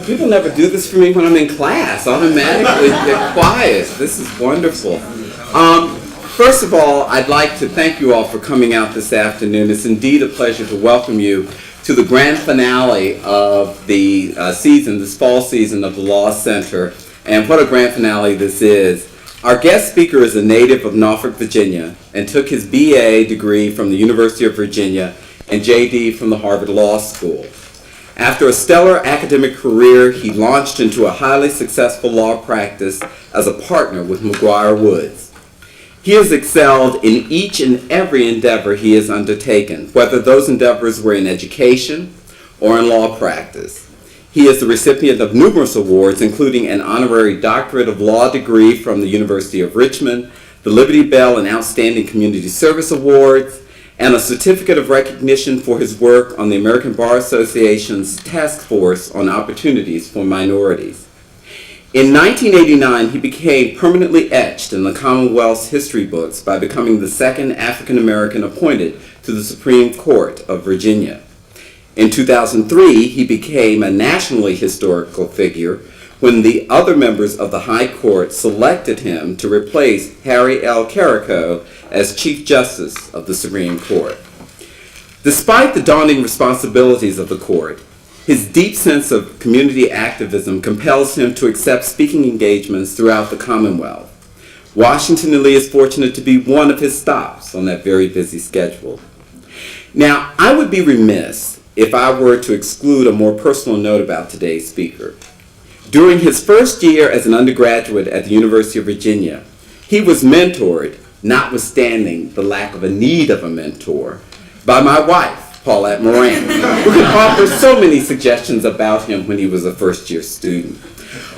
people never do this for me when I'm in class. Automatically get quiet. This is wonderful. First of all, I'd like to thank you all for coming out this afternoon. It's indeed a pleasure to welcome you to the grand finale of the season, this fall season of the Law Center. And what a grand finale this is. Our guest speaker is a native of Norfolk, Virginia, and took his BA degree from the University of Virginia and JD from the Harvard Law School. After a stellar academic career, he launched into a highly successful law practice as a partner with McGuire Woods. He has excelled in each and every endeavor he has undertaken, whether those endeavors were in education or in law practice. He is the recipient of numerous awards, including an honorary doctorate of law degree from the University of Richmond, the Liberty Bell and Outstanding Community Service Awards, and a certificate of recognition for his work on the American Bar Association's Task Force on Opportunities for Minorities. In 1989, he became permanently etched in the Commonwealth's history books by becoming the second African American appointed to the Supreme Court of Virginia. In 2003, he became a nationally historical figure when the other members of the High Court selected him to replace Harry L. Carrico as Chief Justice of the Supreme Court. Despite the daunting responsibilities of the court, his deep sense of community activism compels him to accept speaking engagements throughout the Commonwealth. Washington and Lee is fortunate to be one of his stops on that very busy schedule. Now, I would be remiss if I were to exclude a more personal note about today's speaker. During his first year as an undergraduate at the University of Virginia, he was mentored, notwithstanding the lack of a need of a mentor, by my wife, Paulette Moran, who could offer so many suggestions about him when he was a first-year student.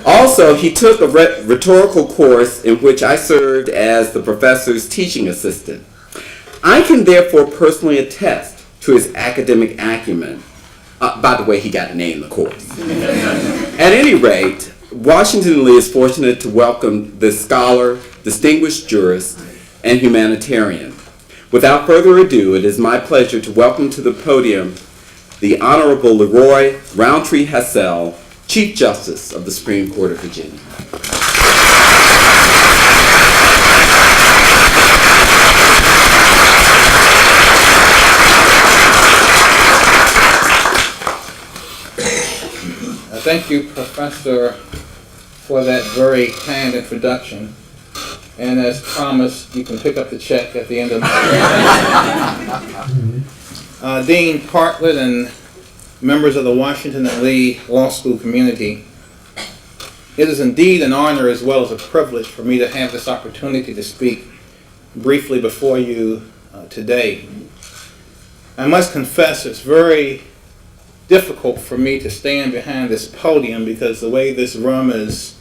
Also, he took a rhetorical course in which I served as the professor's teaching assistant. I can therefore personally attest to his academic acumen. By the way, he got an A in the course. At any rate, Washington Lee is fortunate to welcome this scholar, distinguished jurist, and humanitarian. Without further ado, it is my pleasure to welcome to the podium the Honorable Leroy Rountree Hassell, Chief Justice of the Supreme Court of Virginia. Thank you, Professor, for that very kind introduction. And as promised, you can pick up the check at the end of the night. Dean Bartlett and members of the Washington and Lee Law School community, it is indeed an honor as well as a privilege for me to have this opportunity to speak briefly before you today. I must confess it's very difficult for me to stand behind this podium because the way this room is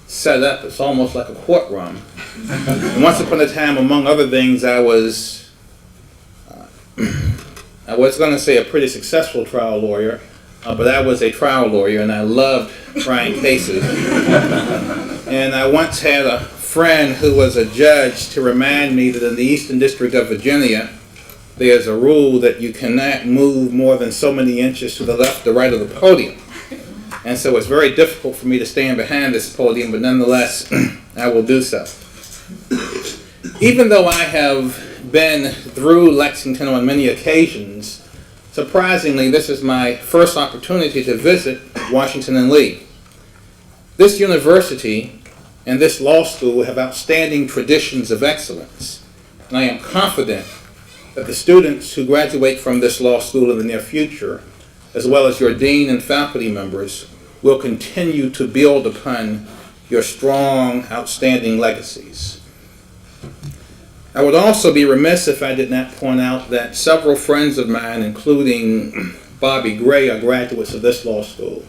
set up, it's almost like a courtroom. And once upon a time, among other things, I was going to say a pretty successful trial lawyer, but I was a trial lawyer and I loved trying cases. And I once had a friend who was a judge to remind me that in the Eastern District of Virginia, there's a rule that you cannot move more than so many inches to the left or right of the podium. And so it's very difficult for me to stand behind this podium, but nonetheless, I will do so. Even though I have been through Lexington on many occasions, surprisingly, this is my first opportunity to visit Washington and Lee. This university and this law school have outstanding traditions of excellence, and I am confident that the students who graduate from this law school in the near future, as well as your dean and faculty members, will continue to build upon your strong, outstanding legacies. I would also be remiss if I did not point out that several friends of mine, including Bobby Gray, are graduates of this law school.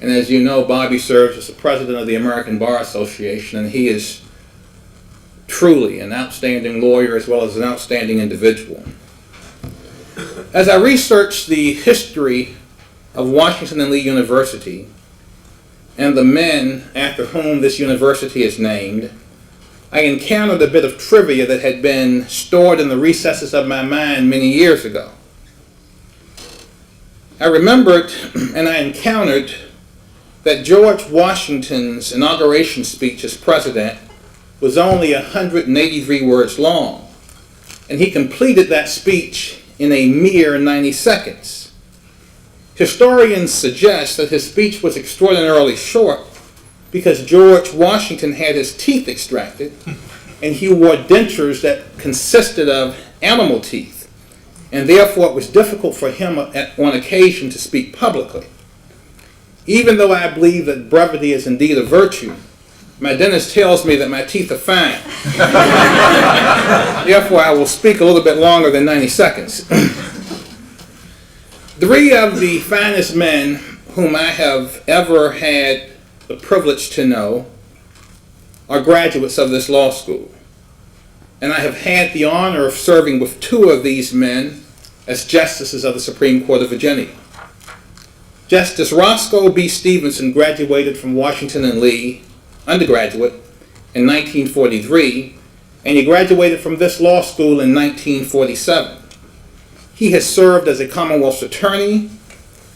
And as you know, Bobby serves as the president of the American Bar Association, and he is truly an outstanding lawyer as well as an outstanding individual. As I researched the history of Washington and Lee University and the men after whom this university is named, I encountered a bit of trivia that had been stored in the recesses of my mind many years I remembered and I encountered that George Washington's inauguration speech as president was only 183 words long, and he completed that speech in a mere 90 seconds. Historians suggest that his speech was extraordinarily short because George Washington had his teeth extracted and he wore dentures that consisted of animal teeth, and therefore it was difficult for him on occasion to speak publicly. Even though I believe that brevity is indeed a virtue, my dentist tells me that my teeth are fine. Therefore, I will speak a little bit longer than 90 seconds. Three of the finest men whom I have ever had the privilege to know are graduates of this law school. And I have had the honor of serving with two of these men as justices of the Supreme Court of Virginia. Justice Roscoe B. Stevenson graduated from Washington and Lee, undergraduate, in 1943, and he graduated from this law school in 1947. He has served as a Commonwealth's attorney,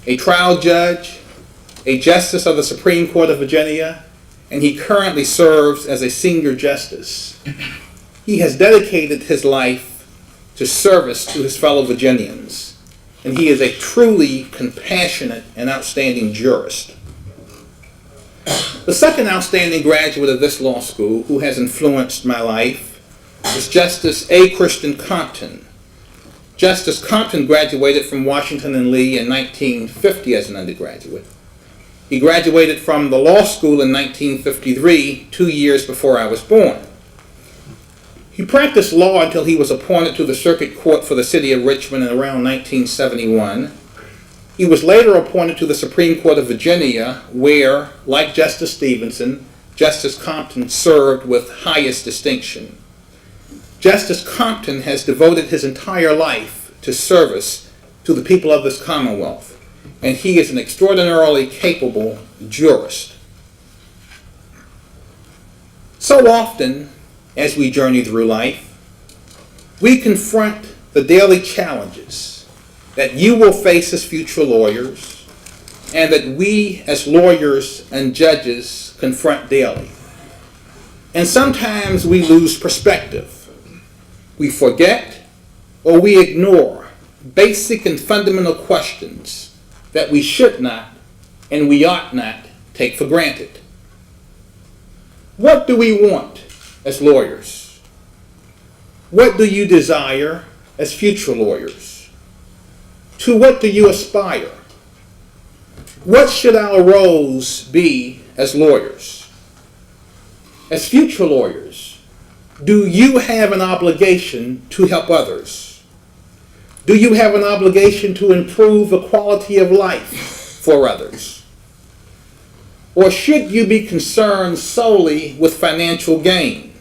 a trial judge, a justice of the Supreme Court of Virginia, and he currently serves as a senior justice. He has dedicated his life to service to his fellow Virginians, and he is a truly compassionate and outstanding jurist. The second outstanding graduate of this law school who has influenced my life is Justice A. Christian Compton. Justice Compton graduated from Washington and Lee in 1950 as an undergraduate. He graduated from the law school in 1953, 2 years before I was born. He practiced law until he was appointed to the Circuit Court for the City of Richmond in around 1971. He was later appointed to the Supreme Court of Virginia, where, like Justice Stevenson, Justice Compton served with highest distinction. Justice Compton has devoted his entire life to service to the people of this Commonwealth, and he is an extraordinarily capable jurist. So often, as we journey through life, we confront the daily challenges that you will face as future lawyers and that we as lawyers and judges confront daily. And sometimes we lose perspective. We forget or we ignore basic and fundamental questions that we should not and we ought not take for granted. What do we want as lawyers? What do you desire as future lawyers? To what do you aspire? What should our roles be as lawyers? As future lawyers, do you have an obligation to help others? Do you have an obligation to improve the quality of life for others? Or should you be concerned solely with financial gain?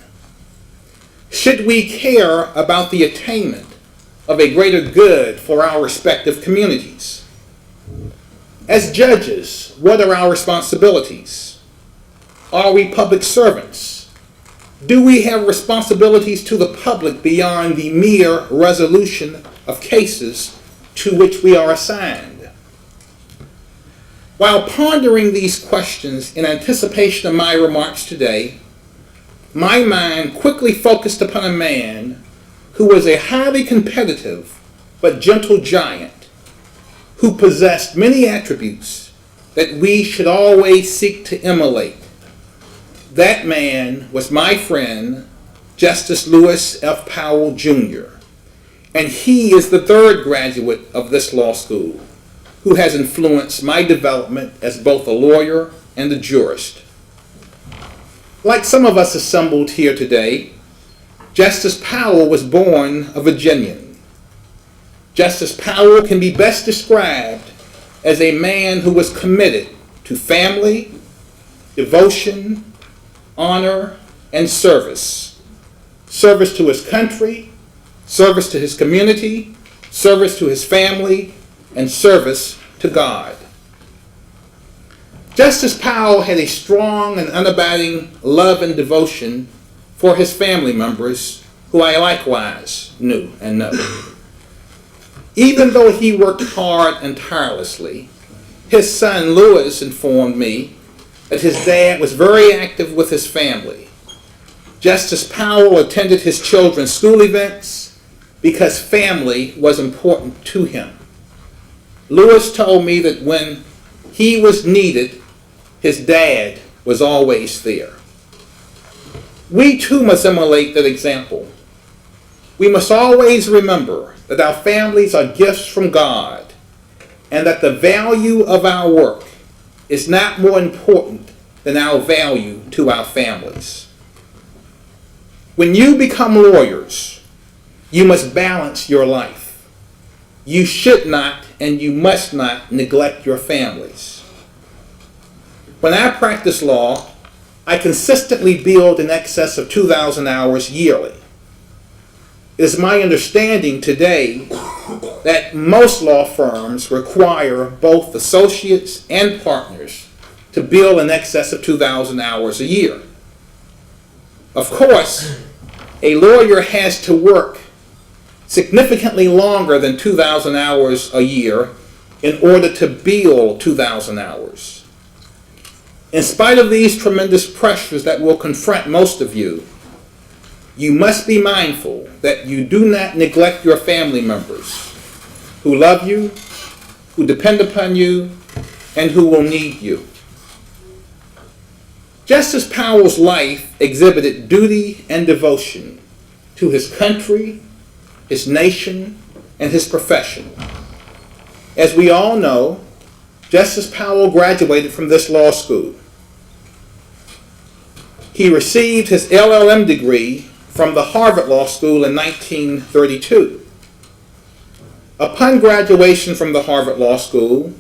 Should we care about the attainment of a greater good for our respective communities? As judges, what are our responsibilities? Are we public servants? Do we have responsibilities to the public beyond the mere resolution of cases to which we are assigned? While pondering these questions in anticipation of my remarks today, my mind quickly focused upon a man who was a highly competitive but gentle giant who possessed many attributes that we should always seek to emulate. That man was my friend, Justice Lewis F. Powell, Jr., and he is the third graduate of this law school who has influenced my development as both a lawyer and a jurist. Like some of us assembled here today, Justice Powell was born a Virginian. Justice Powell can be best described as a man who was committed to family, devotion, honor, and service. Service to his country, service to his community, service to his family, and service to God. Justice Powell had a strong and unabating love and devotion for his family members, who I likewise knew and know. Even though he worked hard and tirelessly, his son Lewis informed me that his dad was very active with his family. Justice Powell attended his children's school events because family was important to him. Lewis told me that when he was needed, his dad was always there. We too must emulate that example. We must always remember that our families are gifts from God and that the value of our work is not more important than our value to our families. When you become lawyers, you must balance your life. You should not and you must not neglect your families. When I practice law, I consistently bill in excess of 2,000 hours yearly. It is my understanding today that most law firms require both associates and partners to bill in excess of 2,000 hours a year. Of course, a lawyer has to work significantly longer than 2,000 hours a year in order to bill 2,000 hours. In spite of these tremendous pressures that will confront most of you, you must be mindful that you do not neglect your family members who love you, who depend upon you, and who will need you. Justice Powell's life exhibited duty and devotion to his country, his nation, and his profession. As we all know, Justice Powell graduated from this law school. He received his LLM degree from the Harvard Law School in 1932. Upon graduation from the Harvard Law School,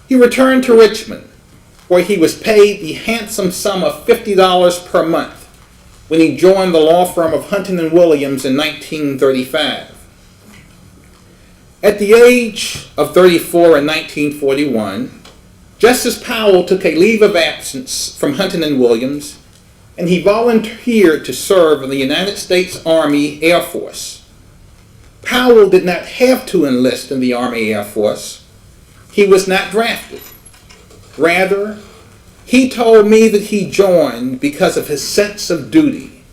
he returned to Richmond, where he was paid the handsome sum of $50 per month when he joined the law firm of Hunton and Williams in 1935. At the age of 34 in 1941, Justice Powell took a leave of absence from Hunton and Williams, and he volunteered to serve in the United States Army Air Force. Powell did not have to enlist in the Army Air Force. He was not drafted. Rather, he told me that he joined because of his sense of duty,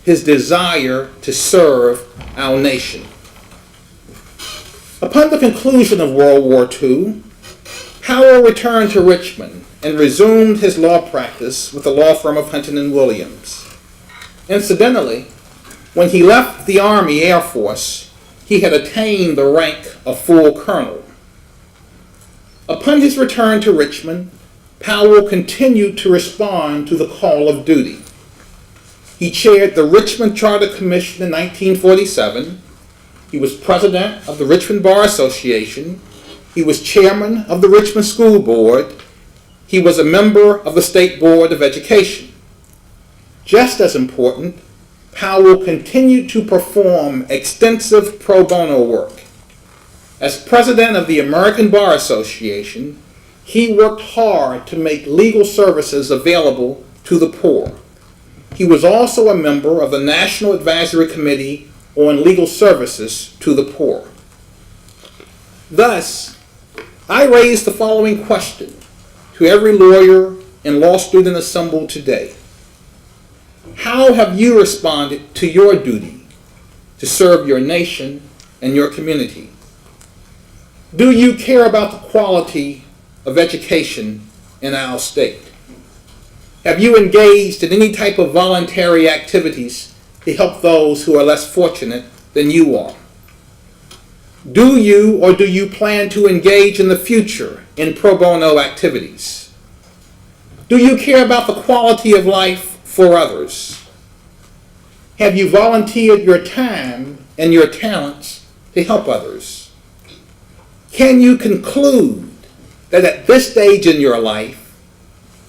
his desire to serve our nation. Upon the conclusion of World War II, Powell returned to Richmond and resumed his law practice with the law firm of Hunton and Williams. Incidentally, when he left the Army Air Force, he had attained the rank of full colonel. Upon his return to Richmond, Powell continued to respond to the call of duty. He chaired the Richmond Charter Commission in 1947. He was president of the Richmond Bar Association. He was chairman of the Richmond School Board. He was a member of the State Board of Education. Just as important, Powell continued to perform extensive pro bono work. As president of the American Bar Association, he worked hard to make legal services available to the poor. He was also a member of the National Advisory Committee on Legal Services to the Poor. Thus, I raise the following question to every lawyer and law student assembled today. How have you responded to your duty to serve your nation and your community? Do you care about the quality of education in our state? Have you engaged in any type of voluntary activities to help those who are less fortunate than you are? Do you or do you plan to engage in the future in pro bono activities? Do you care about the quality of life for others? Have you volunteered your time and your talents to help others? Can you conclude that at this stage in your life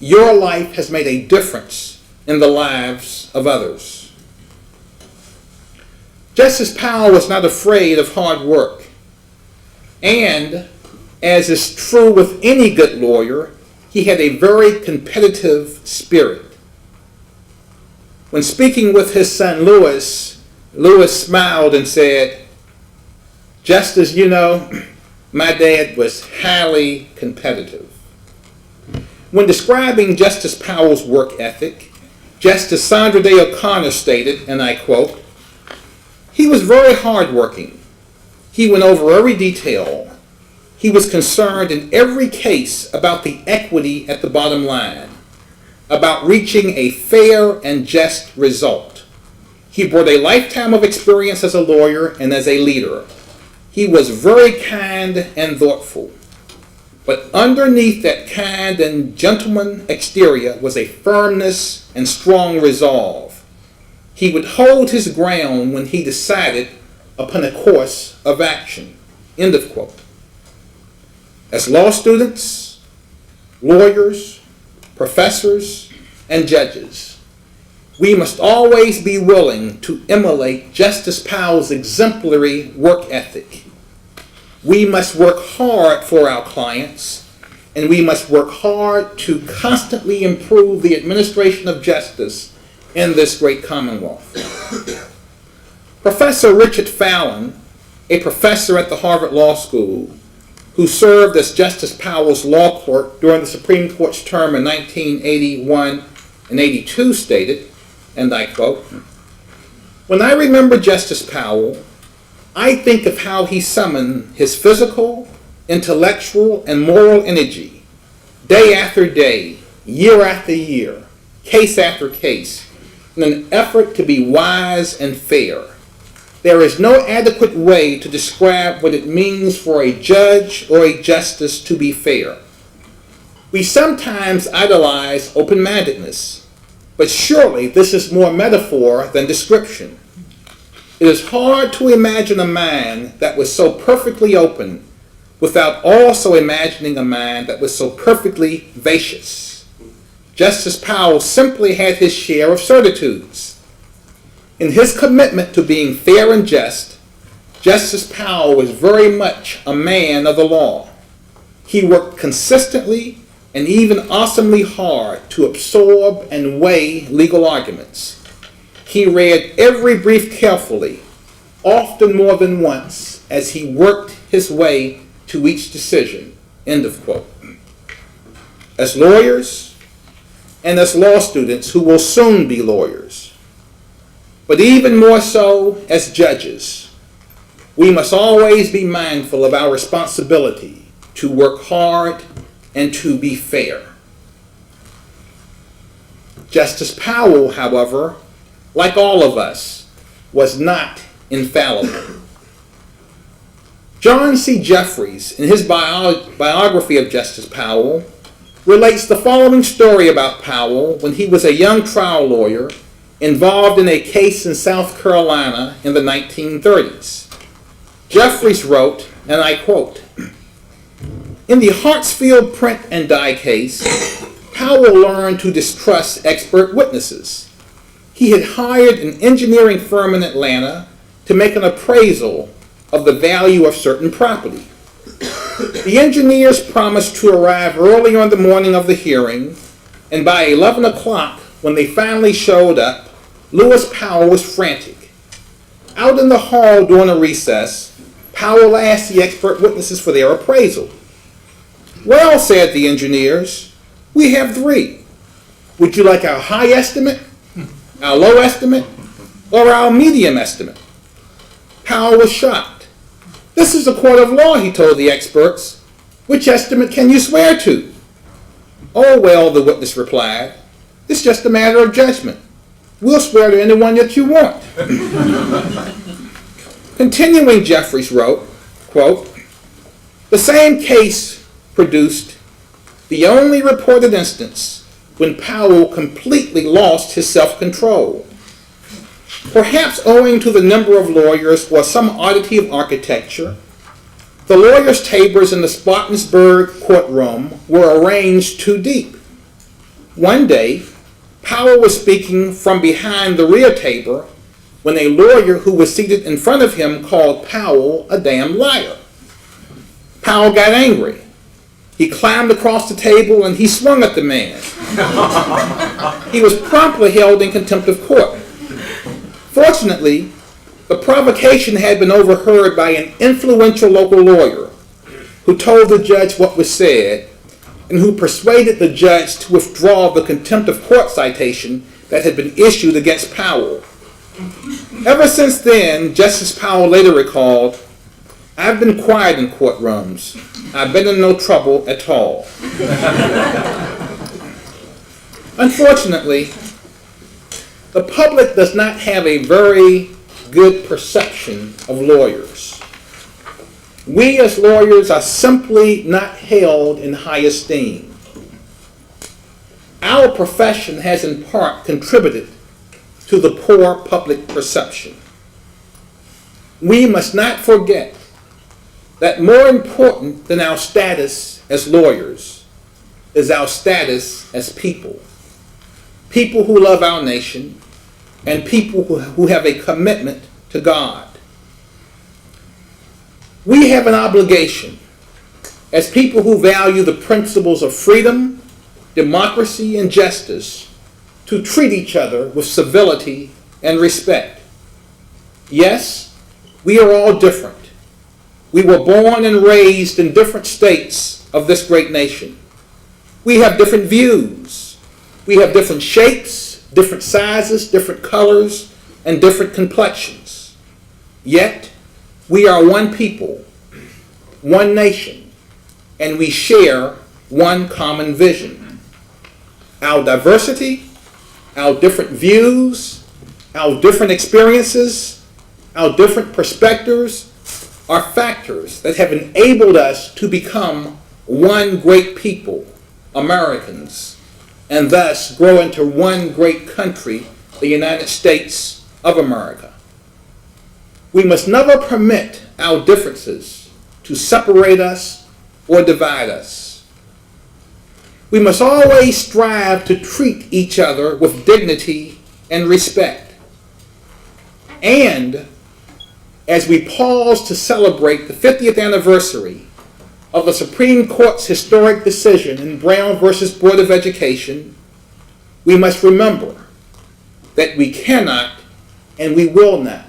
has made a difference in the lives of others? Justice Powell was not afraid of hard work. And, as is true with any good lawyer, he had a very competitive spirit. When speaking with his son Lewis smiled and said, "Just as you know, my dad was highly competitive." When describing Justice Powell's work ethic, Justice Sandra Day O'Connor stated, and I quote, "He was very hardworking. He went over every detail. He was concerned in every case about the equity at the bottom line, about reaching a fair and just result. He brought a lifetime of experience as a lawyer and as a leader. He was very kind and thoughtful. But underneath that kind and gentleman exterior was a firmness and strong resolve. He would hold his ground when he decided upon a course of action." End of quote. As law students, lawyers, professors, and judges, we must always be willing to emulate Justice Powell's exemplary work ethic. We must work hard for our clients, and we must work hard to constantly improve the administration of justice in this great Commonwealth. Professor Richard Fallon, a professor at the Harvard Law School, who served as Justice Powell's law clerk during the Supreme Court's term in 1981 and 82, stated, and I quote, "When I remember Justice Powell, I think of how he summoned his physical, intellectual, and moral energy, day after day, year after year, case after case, in an effort to be wise and fair. There is no adequate way to describe what it means for a judge or a justice to be fair. We sometimes idolize open-mindedness, but surely this is more metaphor than description. It is hard to imagine a mind that was so perfectly open without also imagining a mind that was so perfectly vacious. Justice Powell simply had his share of certitudes. In his commitment to being fair and just, Justice Powell was very much a man of the law. He worked consistently and even awesomely hard to absorb and weigh legal arguments. He read every brief carefully, often more than once, as he worked his way to each decision." End of quote. As lawyers and as law students who will soon be lawyers, but even more so as judges, we must always be mindful of our responsibility to work hard and to be fair. Justice Powell, however, like all of us, was not infallible. John C. Jeffries, in his biography of Justice Powell, relates the following story about Powell when he was a young trial lawyer involved in a case in South Carolina in the 1930s. Jeffries wrote, and I quote, "In the Hartsfield print and dye case, Powell learned to distrust expert witnesses. He had hired an engineering firm in Atlanta to make an appraisal of the value of certain property. The engineers promised to arrive early on the morning of the hearing, and by 11 o'clock, when they finally showed up, Lewis Powell was frantic. Out in the hall during a recess, Powell asked the expert witnesses for their appraisal. 'Well,' said the engineers, 'we have three. Would you like our high estimate, our low estimate, or our medium estimate?' Powell was shocked. 'This is a court of law,' he told the experts. 'Which estimate can you swear to?' 'Oh, well,' the witness replied, 'it's just a matter of judgment. We'll swear to anyone that you want.'" Continuing, Jeffries wrote, quote, "The same case produced the only reported instance when Powell completely lost his self-control. Perhaps owing to the number of lawyers or some oddity of architecture, the lawyers' tables in the Spartansburg courtroom were arranged too deep. One day, Powell was speaking from behind the rear table when a lawyer who was seated in front of him called Powell a damn liar. Powell got angry. He climbed across the table and he swung at the man. He was promptly held in contempt of court. Fortunately, the provocation had been overheard by an influential local lawyer who told the judge what was said, and who persuaded the judge to withdraw the contempt of court citation that had been issued against Powell. Ever since then, Justice Powell later recalled, "I've been quiet in courtrooms. I've been in no trouble at all." Unfortunately, the public does not have a very good perception of lawyers. We as lawyers are simply not held in high esteem. Our profession has in part contributed to the poor public perception. We must not forget that more important than our status as lawyers is our status as people. People who love our nation and people who have a commitment to God. We have an obligation as people who value the principles of freedom, democracy, and justice to treat each other with civility and respect. Yes, we are all different. We were born and raised in different states of this great nation. We have different views. We have different shapes, different sizes, different colors, and different complexions. Yet, we are one people, one nation, and we share one common vision. Our diversity, our different views, our different experiences, our different perspectives are factors that have enabled us to become one great people, Americans, and thus grow into one great country, the United States of America. We must never permit our differences to separate us or divide us. We must always strive to treat each other with dignity and respect. And as we pause to celebrate the 50th anniversary of the Supreme Court's historic decision in Brown versus Board of Education, we must remember that we cannot and we will not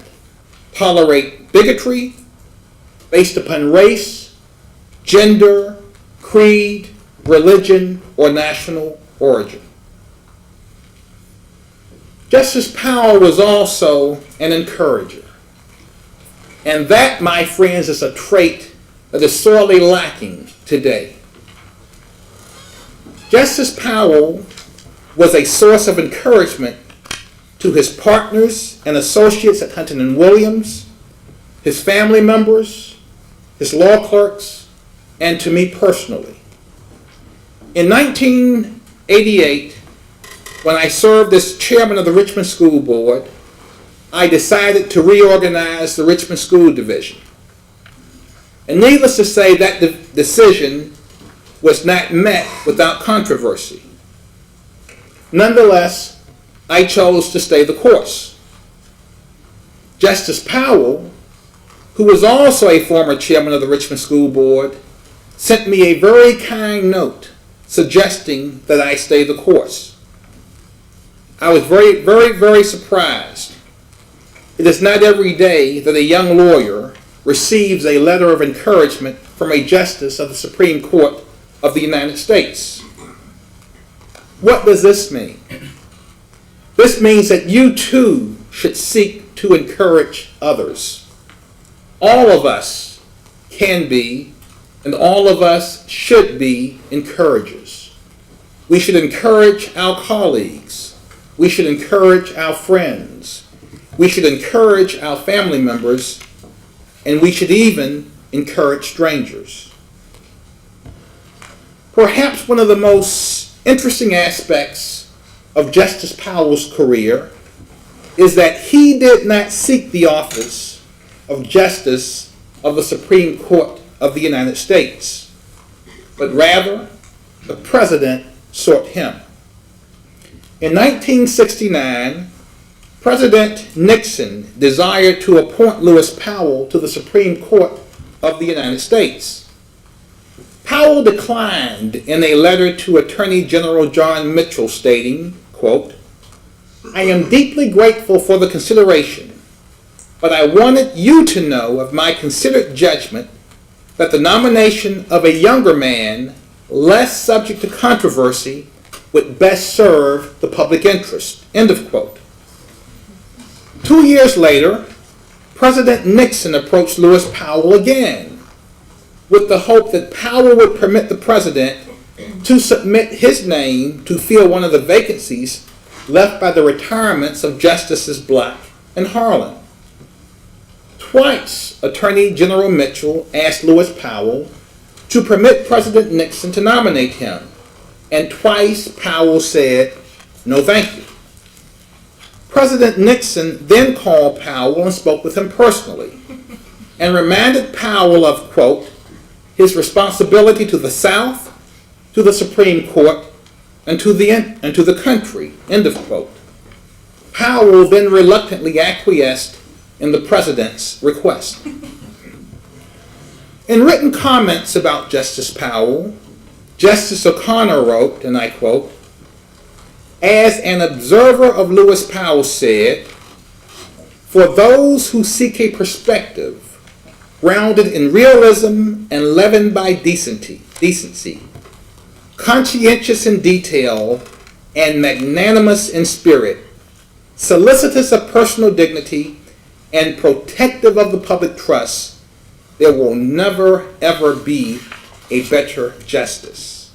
tolerate bigotry based upon race, gender, creed, religion, or national origin. Justice Powell was also an encourager. And that, my friends, is a trait that is sorely lacking today. Justice Powell was a source of encouragement to his partners and associates at Huntington Williams, his family members, his law clerks, and to me personally. In 1988, when I served as chairman of the Richmond School Board, I decided to reorganize the Richmond School Division. And needless to say, that decision was not met without controversy. Nonetheless, I chose to stay the course. Justice Powell, who was also a former chairman of the Richmond School Board, sent me a very kind note suggesting that I stay the course. I was very surprised. It is not every day that a young lawyer receives a letter of encouragement from a justice of the Supreme Court of the United States. What does this mean? This means that you too should seek to encourage others. All of us can be, and all of us should be encouragers. We should encourage our colleagues. We should encourage our friends. We should encourage our family members, and we should even encourage strangers. Perhaps one of the most interesting aspects of Justice Powell's career is that he did not seek the office of Justice of the Supreme Court of the United States, but rather the President sought him. In 1969, President Nixon desired to appoint Lewis Powell to the Supreme Court of the United States. Powell declined in a letter to Attorney General John Mitchell stating, quote, "I am deeply grateful for the consideration, but I wanted you to know of my considered judgment that the nomination of a younger man less subject to controversy, would best serve the public interest. End of quote. 2 years later, President Nixon approached Lewis Powell again with the hope that Powell would permit the president to submit his name to fill one of the vacancies left by the retirements of Justices Black and Harlan. Twice, Attorney General Mitchell asked Lewis Powell to permit President Nixon to nominate him, and twice Powell said, "No, thank you." President Nixon then called Powell and spoke with him personally and reminded Powell of, quote, his responsibility to the South, to the Supreme Court, and to the country, end of quote. Powell then reluctantly acquiesced in the president's request. In written comments about Justice Powell, Justice O'Connor wrote, and I quote, "As an observer of Lewis Powell said, for those who seek a perspective grounded in realism and leavened by decency, conscientious in detail and magnanimous in spirit, solicitous of personal dignity and protective of the public trust, there will never ever be a better justice."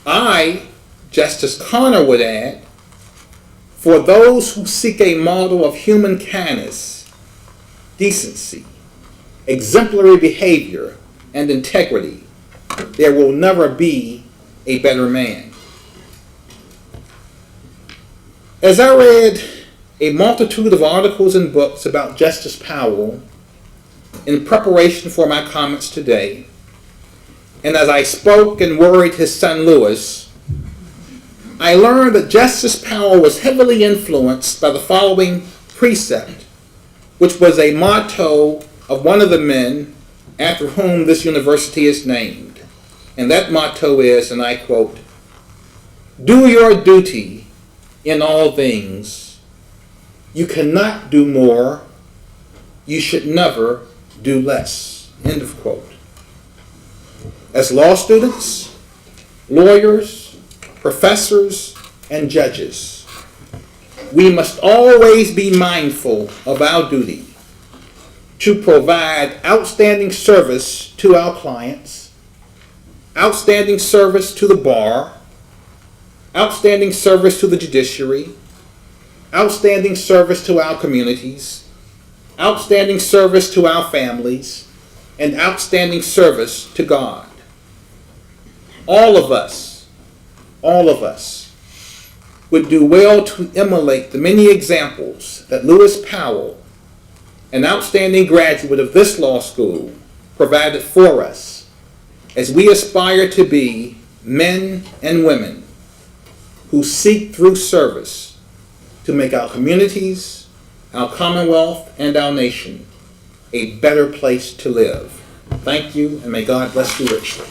I, Justice Connor, would add, for those who seek a model of human kindness, decency, exemplary behavior, and integrity, there will never be a better man. As I read a multitude of articles and books about Justice Powell in preparation for my comments today, and as I spoke and worried his son Lewis, I learned that Justice Powell was heavily influenced by the following precept, which was a motto of one of the men after whom this university is named. And that motto is, and I quote, "Do your duty in all things. You cannot do more. You should never do less." End of quote. As law students, lawyers, professors, and judges, we must always be mindful of our duty to provide outstanding service to our clients, outstanding service to the bar, outstanding service to the judiciary, outstanding service to our communities, outstanding service to our families, and outstanding service to God. All of us would do well to emulate the many examples that Lewis Powell, an outstanding graduate of this law school, provided for us as we aspire to be men and women who seek through service to make our communities, our commonwealth, and our nation a better place to live. Thank you, and may God bless you richly.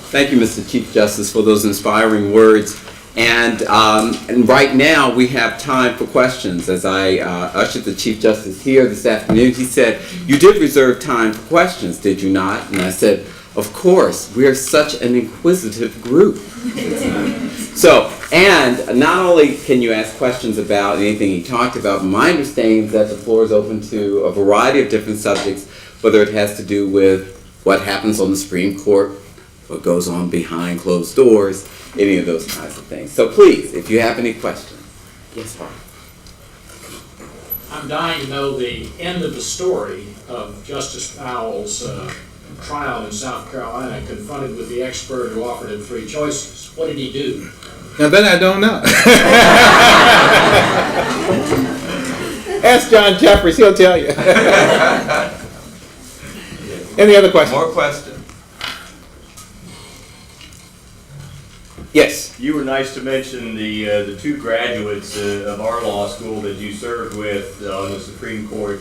Thank you, Mr. Chief Justice, for those inspiring words. And right now we have time for questions. As I ushered the Chief Justice here this afternoon, he said, "You did reserve time for questions, did you not?" And I said, "Of course, we are such an inquisitive group." So, and not only can you ask questions about anything he talked about, my understanding is that the floor is open to a variety of different subjects, whether it has to do with what happens on the Supreme Court, what goes on behind closed doors, any of those kinds of things. So please, if you have any questions. Yes, sir. I'm dying to know the end of the story of Justice Powell's trial in South Carolina, confronted with the expert who offered him three choices. What did he do? Now that I don't know. Ask John Jeffries, he'll tell you. Any other questions? More questions? Yes. You were nice to mention the two graduates of our law school that you served with on the Supreme Court.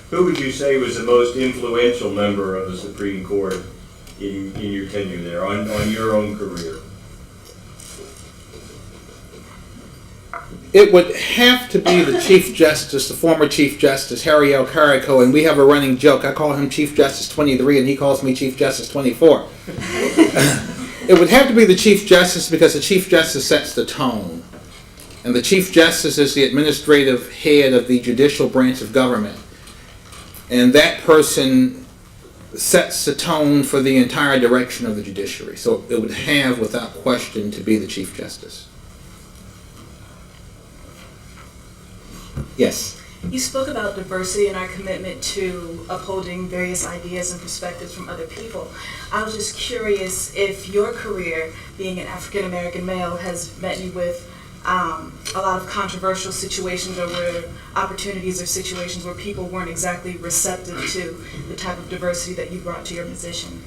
Who would you say was the most influential member of the Supreme Court? in your tenure there, on your own career? It would have to be the Chief Justice, the former Chief Justice, Harry L. Carrico, and we have a running joke. I call him Chief Justice 23, and he calls me Chief Justice 24. It would have to be the Chief Justice because the Chief Justice sets the tone. And the Chief Justice is the administrative head of the judicial branch of government. And that person sets the tone for the entire direction of the judiciary. So it would have, without question, to be the Chief Justice. Yes. You spoke about diversity and our commitment to upholding various ideas and perspectives from other people. I was just curious if your career, being an African American male, has met you with a lot of controversial situations or where opportunities or situations where people weren't exactly receptive to the type of diversity that you brought to your position.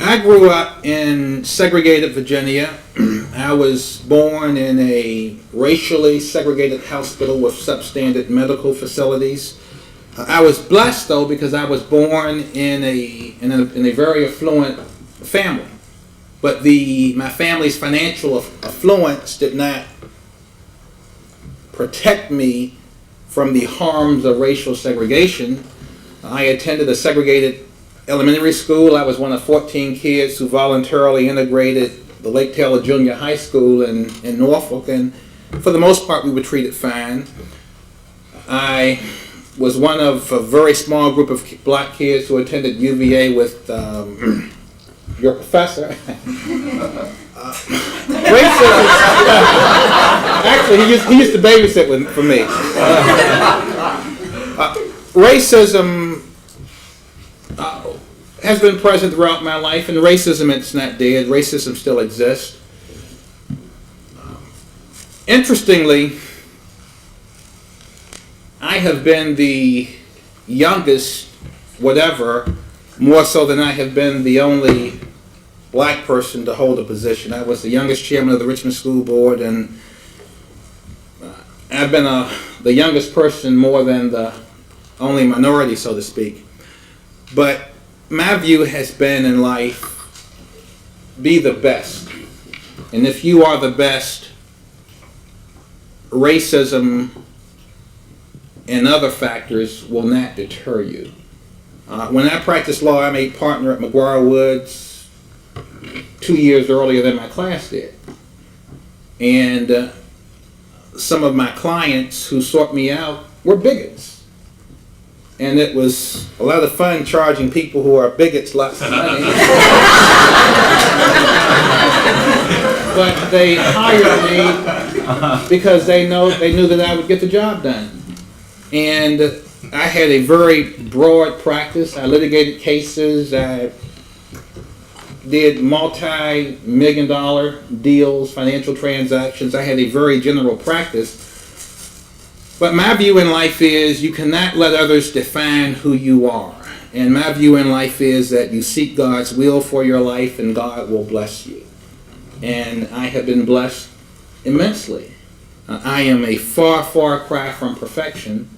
I grew up in segregated Virginia. I was born in a racially segregated hospital with substandard medical facilities. I was blessed though because I was born in a very affluent family. But my family's financial affluence did not protect me from the harms of racial segregation. I attended a segregated elementary school. I was one of 14 kids who voluntarily integrated the Lake Taylor Junior High School in Norfolk, and for the most part we were treated fine. I was one of a very small group of black kids who attended UVA with your professor. Racism. Actually, he used to babysit for me. Racism has been present throughout my life, and racism, it's not dead. Racism still exists. Interestingly, I have been the youngest, whatever, more so than I have been the only black person to hold a position. I was the youngest chairman of the Richmond School Board, and I've been the youngest person more than the only minority, so to speak. But my view has been in life, be the best. And if you are the best, racism and other factors will not deter you. When I practiced law, I made partner at McGuire Woods 2 years earlier than my class did. And some of my clients who sought me out were bigots. And it was a lot of fun charging people who are bigots lots of money. But they hired me because they knew that I would get the job done. And I had a very broad practice. I litigated cases. I did multi-million-dollar deals, financial transactions. I had a very general practice. But my view in life is you cannot let others define who you are. And my view in life is that you seek God's will for your life and God will bless you. And I have been blessed immensely. I am a far, far cry from perfection.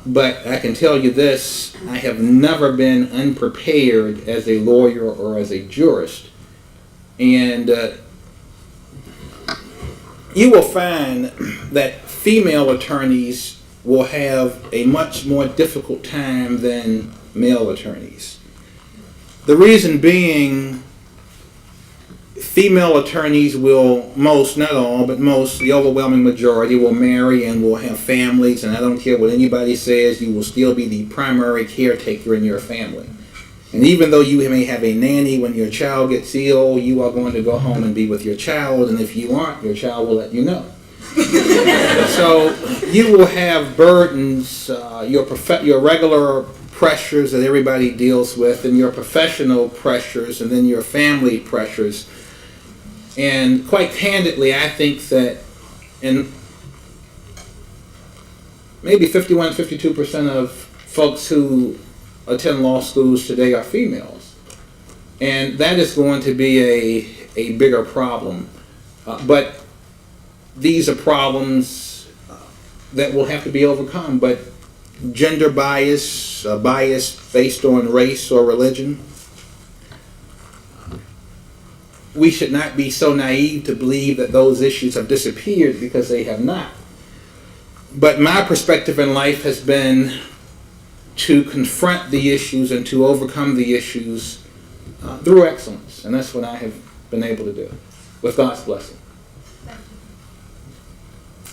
But I can tell you this, I have never been unprepared as a lawyer or as a jurist. And you will find that female attorneys will have a much more difficult time than male attorneys. The reason being, female attorneys will, most, not all, but most, the overwhelming majority will marry and will have families, and I don't care what anybody says, you will still be the primary caretaker in your family. And even though you may have a nanny when your child gets ill, you are going to go home and be with your child, and if you aren't, your child will let you know. So you will have burdens, your regular pressures that everybody deals with, and your professional pressures, and then your family pressures. And quite candidly, I think that in maybe 51, 52% of folks who attend law schools today are females. And that is going to be a bigger problem. But these are problems that will have to be overcome. But gender bias, bias based on race or religion, we should not be so naive to believe that those issues have disappeared, because they have not. But my perspective in life has been to confront the issues and to overcome the issues through excellence. And that's what I have been able to do, with God's blessing.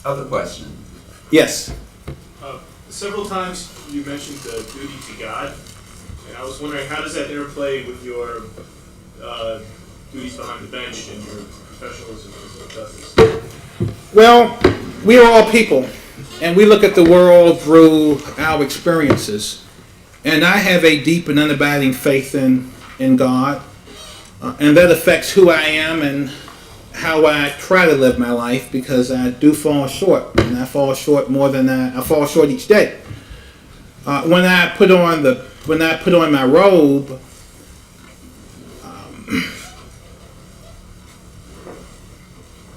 Other question? Yes. Several times you mentioned duty to God, and I was wondering, how does that interplay with your duties behind the bench and your professionalism as a justice? Well, we are all people, and we look at the world through our experiences. And I have a deep and unabiding faith in God, and that affects who I am and how I try to live my life, because I do fall short, and I fall short more than I fall short each day. When I put on my robe,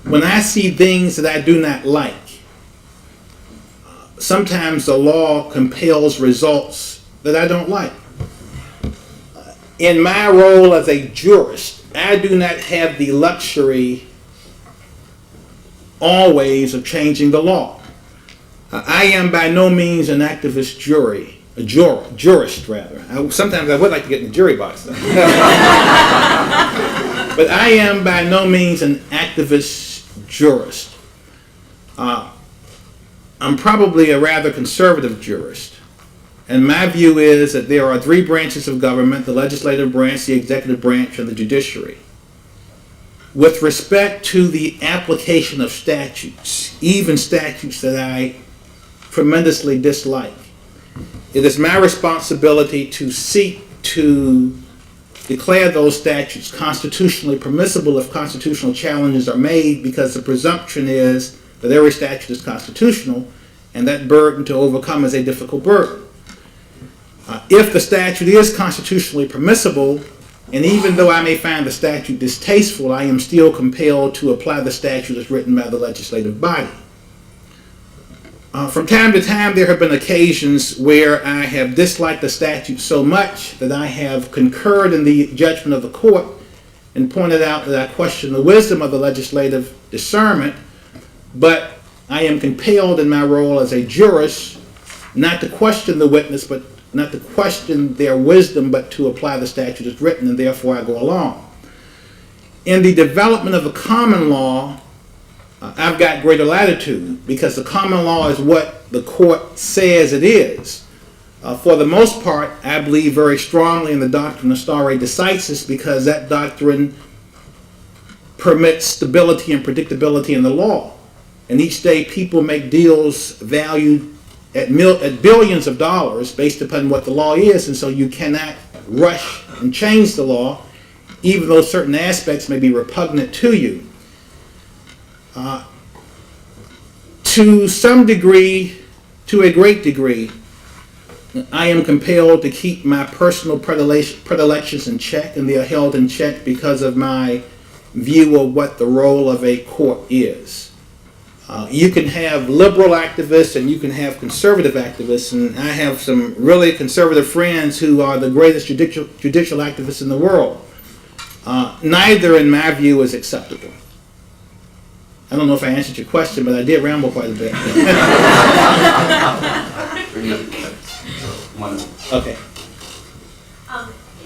when I see things that I do not like, sometimes the law compels results that I don't like. In my role as a jurist, I do not have the luxury always of changing the law. I am by no means an activist jurist rather. Sometimes I would like to get in the jury box though. But I am by no means an activist jurist. I'm probably a rather conservative jurist. And my view is that there are three branches of government: the legislative branch, the executive branch, and the judiciary. With respect to the application of statutes, even statutes that I tremendously dislike, it is my responsibility to seek to declare those statutes constitutionally permissible if constitutional challenges are made, because the presumption is that every statute is constitutional, and that burden to overcome is a difficult burden. If the statute is constitutionally permissible, and even though I may find the statute distasteful, I am still compelled to apply the statute as written by the legislative body. From time to time, there have been occasions where I have disliked the statute so much that I have concurred in the judgment of the court and pointed out that I question the wisdom of the legislative discernment, but I am compelled in my role as a jurist not to question the witness, but not to question their wisdom, but to apply the statute as written, and therefore I go along. In the development of the common law, I've got greater latitude, because the common law is what the court says it is. For the most part, I believe very strongly in the doctrine of stare decisis, because that doctrine permits stability and predictability in the law. And each day people make deals valued at billions of dollars based upon what the law is, and so you cannot rush and change the law, even though certain aspects may be repugnant to you. To some degree, to a great degree, I am compelled to keep my personal predilections in check, and they are held in check because of my view of what the role of a court is. You can have liberal activists and you can have conservative activists, and I have some really conservative friends who are the greatest judicial activists in the world. Neither, in my view, is acceptable. I don't know if I answered your question, but I did ramble quite a bit. Okay.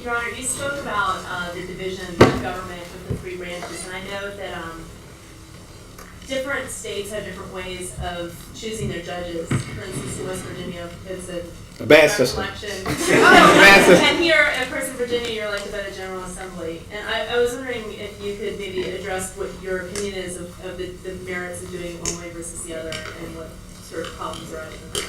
Your Honor, you spoke about the division of government with the three branches, and I know that different states have different ways of choosing their judges. For instance, in West Virginia, it's a bad system. election. Bad system. And here, of course, in Virginia, you're elected by the General Assembly. And I was wondering if you could maybe address what your opinion is of the merits of doing it one way versus the other, and what sort of problems arise with that.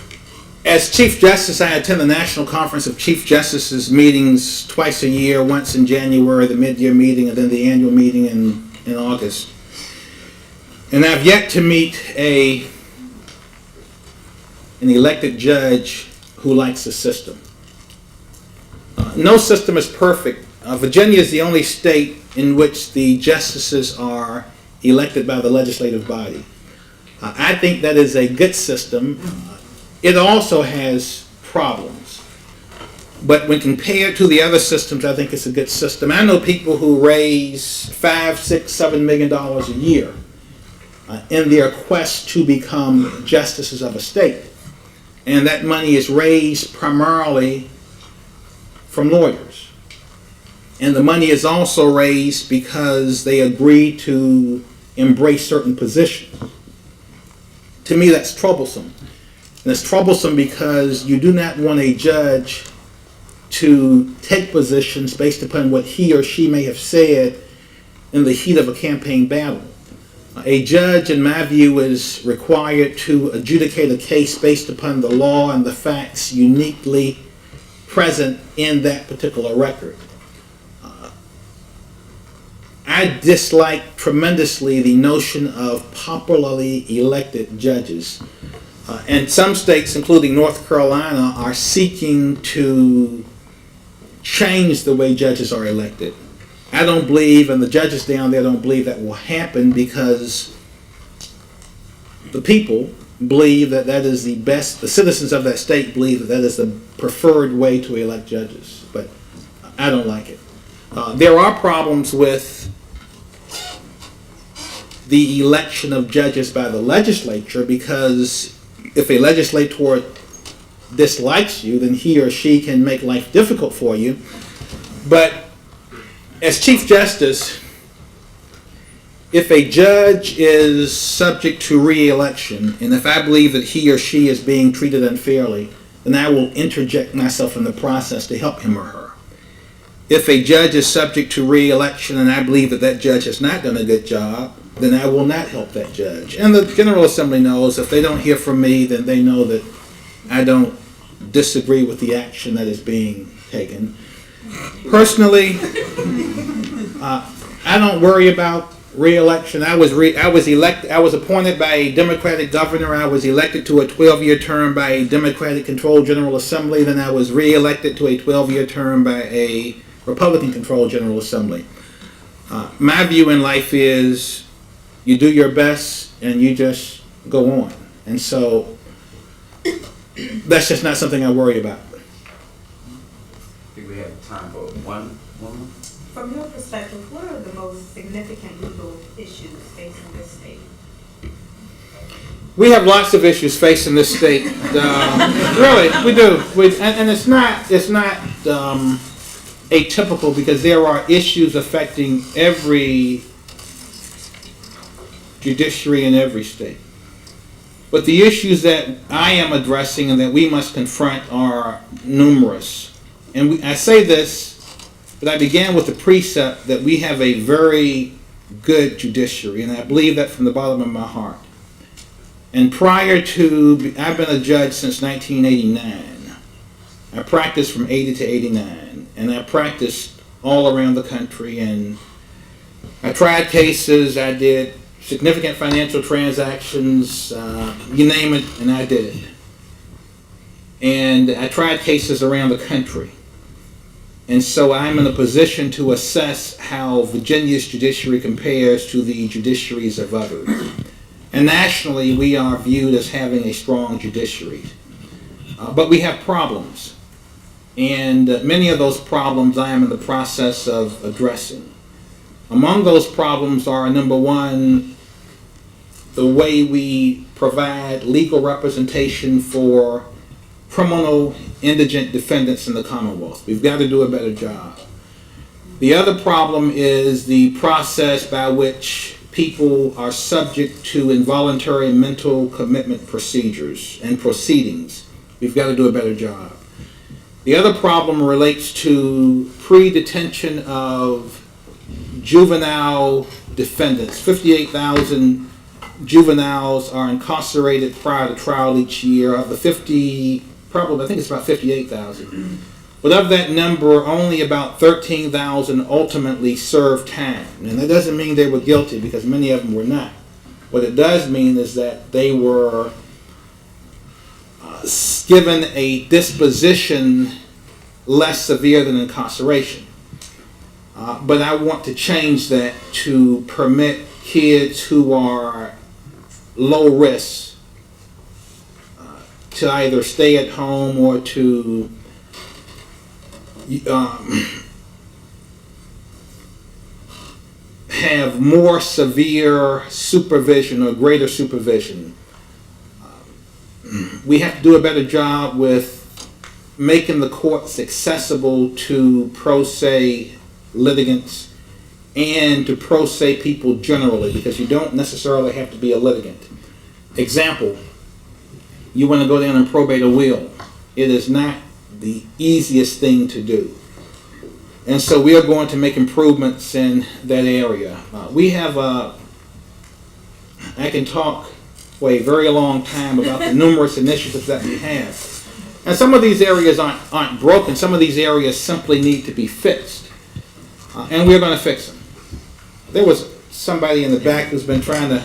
As Chief Justice, I attend the National Conference of Chief Justices meetings twice a year, once in January, the mid-year meeting, and then the annual meeting in August. And I've yet to meet an elected judge who likes the system. No system is perfect. Virginia is the only state in which the justices are elected by the legislative body. I think that is a good system. It also has problems. But when compared to the other systems, I think it's a good system. I know people who raise $5, $6, $7 million a year in their quest to become justices of a state. And that money is raised primarily from lawyers. And the money is also raised because they agree to embrace certain positions. To me, that's troublesome. And it's troublesome because you do not want a judge to take positions based upon what he or she may have said in the heat of a campaign battle. A judge, in my view, is required to adjudicate a case based upon the law and the facts uniquely present in that particular record. I dislike tremendously the notion of popularly elected judges. And some states, including North Carolina, are seeking to change the way judges are elected. I don't believe, and the judges down there don't believe that will happen because the people believe that that is the best, the citizens of that state believe that that is the preferred way to elect judges. But I don't like it. There are problems with the election of judges by the legislature because if a legislator dislikes you, then he or she can make life difficult for you. But as Chief Justice, if a judge is subject to re-election, and if I believe that he or she is being treated unfairly, then I will interject myself in the process to help him or her. If a judge is subject to re-election and I believe that that judge has not done a good job, then I will not help that judge. And the General Assembly knows if they don't hear from me, then they know that I don't disagree with the action that is being taken. Personally, I don't worry about re-election. I was appointed by a Democratic governor. I was elected to a 12-year term by a Democratic-controlled General Assembly. Then I was re-elected to a 12-year term by a Republican-controlled General Assembly. My view in life is you do your best and you just go on. And so that's just not something I worry about. I think we have time for one more. From your perspective, what are the most significant legal issues facing this state? We have lots of issues facing this state. Really, we do. And it's not atypical because there are issues affecting every judiciary in every state. But the issues that I am addressing and that we must confront are numerous. And I say this, but I began with the precept that we have a very good judiciary, and I believe that from the bottom of my heart. And I've been a judge since 1989. I practiced from 80 to 89, and I practiced all around the country, and I tried cases, I did significant financial transactions, you name it, and I did it. And I tried cases around the country. And so I'm in a position to assess how Virginia's judiciary compares to the judiciaries of others. And nationally, we are viewed as having a strong judiciary. But we have problems. And many of those problems I am in the process of addressing. Among those problems are, number one, the way we provide legal representation for criminal indigent defendants in the Commonwealth. We've got to do a better job. The other problem is the process by which people are subject to involuntary mental commitment procedures and proceedings. We've got to do a better job. The other problem relates to pre-detention of juvenile defendants. 58,000 juveniles are incarcerated prior to trial each year. Of the 50, probably, I think it's about 58,000. But of that number, only about 13,000 ultimately served time. And that doesn't mean they were guilty, because many of them were not. What it does mean is that they were given a disposition less severe than incarceration. But I want to change that to permit kids who are low risk to either stay at home or to have more severe supervision or greater supervision. We have to do a better job with making the courts accessible to pro se litigants and to pro se people generally, because you don't necessarily have to be a litigant. Example, you want to go down and probate a will. It is not the easiest thing to do. And so we are going to make improvements in that area. We have, I can talk for a very long time about the numerous initiatives that we have. And some of these areas aren't broken. Some of these areas simply need to be fixed. And we're going to fix them. There was somebody in the back who's been trying to...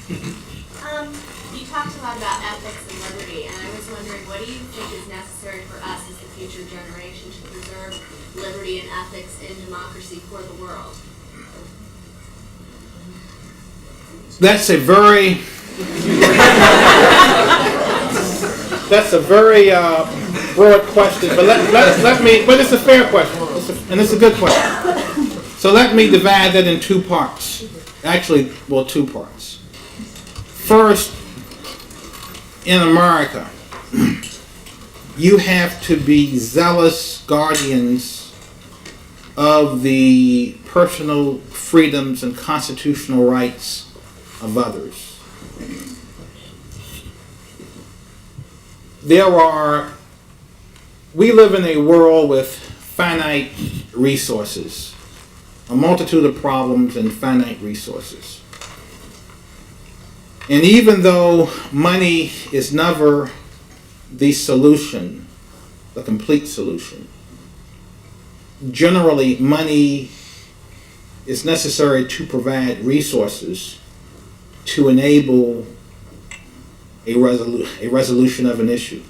You talked a lot about ethics and liberty, and I was wondering, what do you think is necessary for us as the future generation to preserve liberty and ethics and democracy for the world? That's a very broad question, but but it's a fair question, and it's a good question. So let me divide that in two parts. Actually, well, two parts. First, in America, you have to be zealous guardians of the personal freedoms and constitutional rights of others. We live in a world with finite resources, a multitude of problems and finite resources. And even though money is never the solution, the complete solution, generally money is necessary to provide resources to enable a resolution of an issue.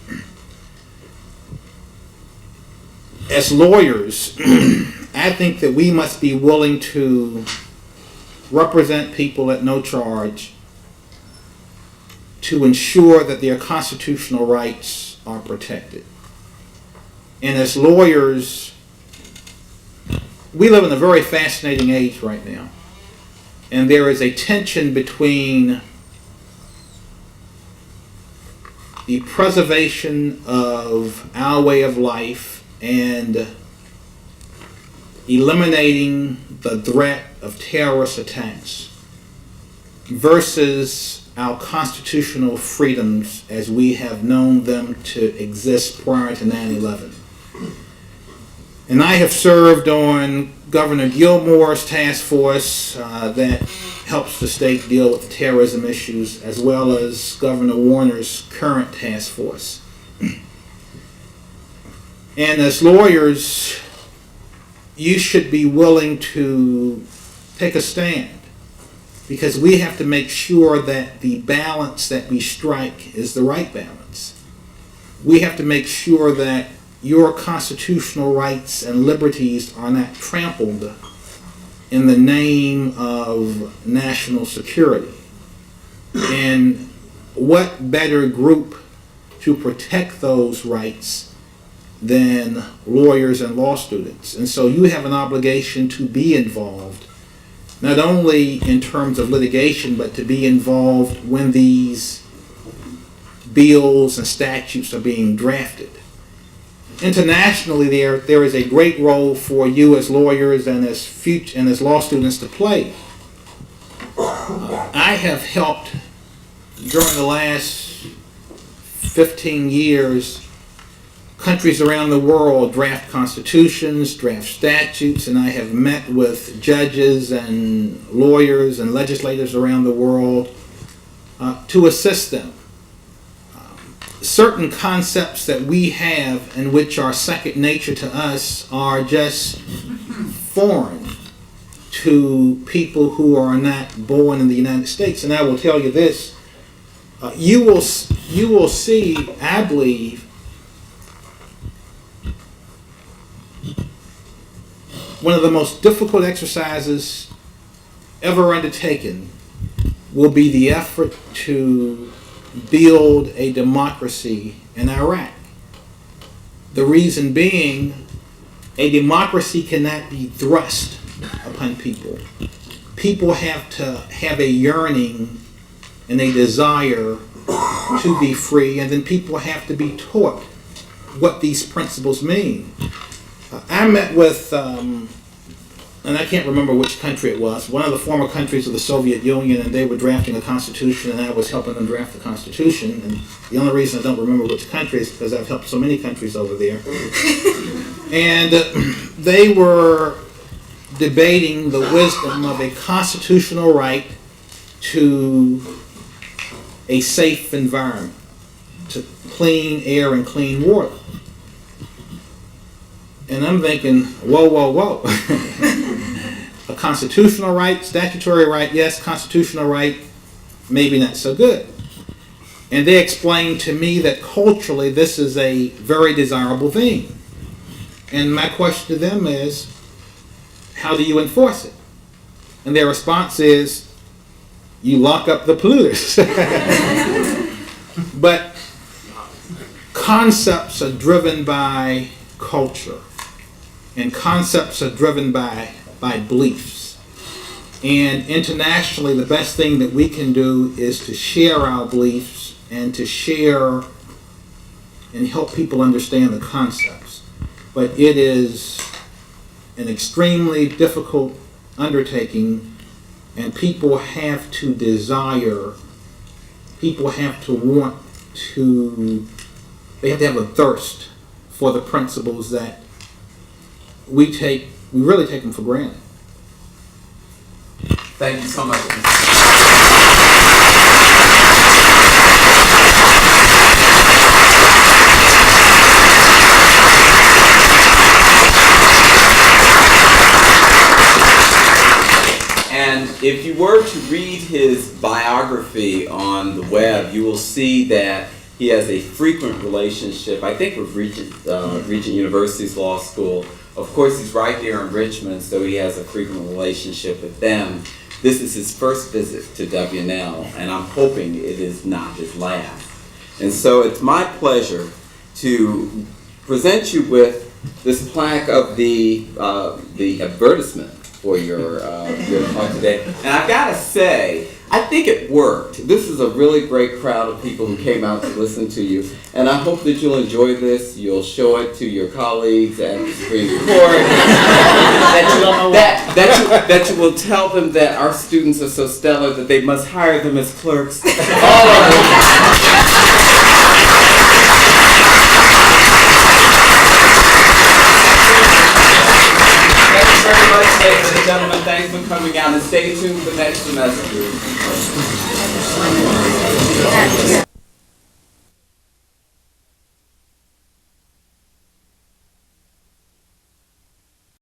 As lawyers, I think that we must be willing to represent people at no charge to ensure that their constitutional rights are protected. And as lawyers, we live in a very fascinating age right now. And there is a tension between the preservation of our way of life and eliminating the threat of terrorist attacks versus our constitutional freedoms as we have known them to exist prior to 9/11. And I have served on Governor Gilmore's task force that helps the state deal with terrorism issues, as well as Governor Warner's current task force. And as lawyers, you should be willing to take a stand, because we have to make sure that the balance that we strike is the right balance. We have to make sure that your constitutional rights and liberties are not trampled in the name of national security. And what better group to protect those rights than lawyers and law students? And so you have an obligation to be involved, not only in terms of litigation, but to be involved when these bills and statutes are being drafted. Internationally, there is a great role for you as lawyers and as law students to play. I have helped during the last 15 years countries around the world draft constitutions, draft statutes, and I have met with judges and lawyers and legislators around the world to assist them. Certain concepts that we have and which are second nature to us are just foreign to people who are not born in the United States. And I will tell you this, you will see, I believe, one of the most difficult exercises ever undertaken will be the effort to build a democracy in Iraq. The reason being, a democracy cannot be thrust upon people. People have to have a yearning and a desire to be free, and then people have to be taught what these principles mean. I met with, and I can't remember which country it was, one of the former countries of the Soviet Union, and they were drafting a constitution, and I was helping them draft the constitution. And the only reason I don't remember which country is because I've helped so many countries over there. And they were debating the wisdom of a constitutional right to a safe environment, to clean air and clean water. And I'm thinking, whoa, whoa, whoa. A constitutional right, statutory right, yes. Constitutional right, maybe not so good. And they explained to me that culturally this is a very desirable thing. And my question to them is, how do you enforce it? And their response is, you lock up the polluters. But concepts are driven by culture. And concepts are driven by beliefs. And internationally, the best thing that we can do is to share our beliefs and to share and help people understand the concepts. But it is an extremely difficult undertaking, and people have to desire, people have to want to, they have to have a thirst for the principles that we really take them for granted. Thank you so much. And if you were to read his biography on the web, you will see that he has a frequent relationship, I think, with Regent University's law school. Of course, he's right here in Richmond, so he has a frequent relationship with them. This is his first visit to WNL, and I'm hoping it is not his last. And so it's my pleasure to present you with this plaque of the advertisement for your talk today. And I've got to say, I think it worked. This is a really great crowd of people who came out to listen to you. And I hope that you'll enjoy this. You'll show it to your colleagues at the Supreme Court. that you will tell them that our students are so stellar that they must hire them as clerks. All of them. Very much, ladies and gentlemen. Thanks for coming out, and stay tuned for next semester.